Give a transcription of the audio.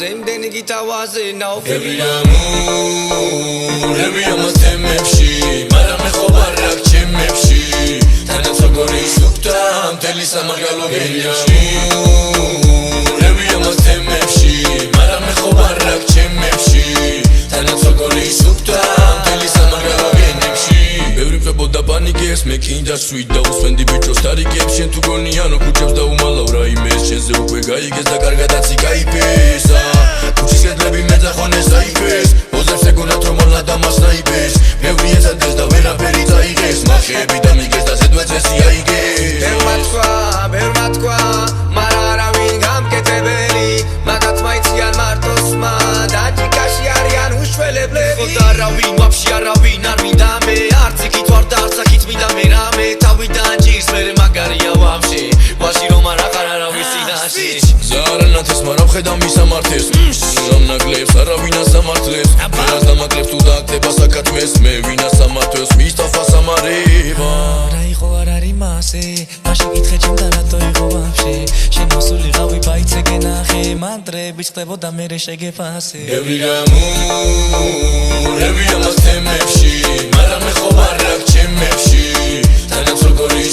ხაზზე იმდენი გითავაზე ნაოფები რამურები ამას თემებში მაგრამ მე ხო ვარ აქ ჩემებში თანაც როგორი სუფთა მთელი სამარგალო გენიში რამურები ამას თემებში მაგრამ მე ხო ვარ აქ ჩემებში თანაც როგორი სუფთა მთელი სამარგალო გენიში ბევრი ყვებოდა პანიკებს მე კიდე სვით და უსვენდი ბიჭოს თარიკებს შენ თუ გონიანო ქუჩებს და უმალავ რაიმეს შენზე უკვე გაიგეს და კარგადაც იკაიფეს ქუჩის კედლები მეძახონეს აიფეს ოზებს ეგონათ რომ ალა დამასნაიფეს ბევრი ეცადეს და ვერაფერი წაიღეს მახეები დამიგეს და ზედმეწესი აიგეს ბევრმა თქვა მაგრამ არავინ გამკეთებელი მაგათ მაიციან მარტოსმა დაჯიკაში არიან უშველებლები და არავინ ვაფშე არავინ არ მინდა მე არც იქით ვარ და არც აქით მინდა მე რამე თავიდან ჭირს მერე მაგარია ვაფშე ვაში რომ არ აღარ არავის წინაშე ზარანათეს მაგრამ ხედავ მისამართეს სამნაკლებს არავინ ასამართლებს ვერას დამაკლებს თუ დააკდება საკათმეს მე ვინ ასამართლებს მისთავა სამარება რა იყო არ არის მასე მაშინ გითხე ჩემთან რატო იყო ვაფშე შენ მოსულიყავი ბაიცე გენახე მანტრები წყდებოდა მერე შეგეფასე ბევრი რამურები ამას თემებში მაგრამ მე ხო ვარ აქ ჩემებში თანაც როგორი